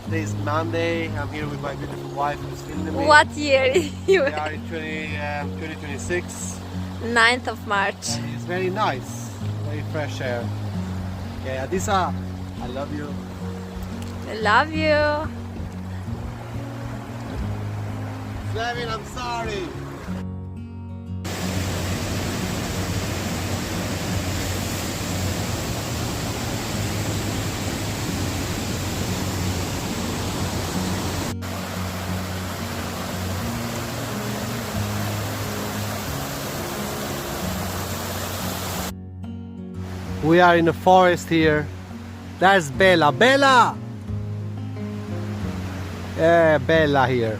Today is Monday. I'm here with my beautiful wife who's filming me. What year? We are in 2026. 9th of March. And it's very nice. Very fresh air. Okay, Adisa, I love you. I love you. Flavin, I'm sorry. We are in the forest here. There's Bella. Bella! Yeah, Bella here.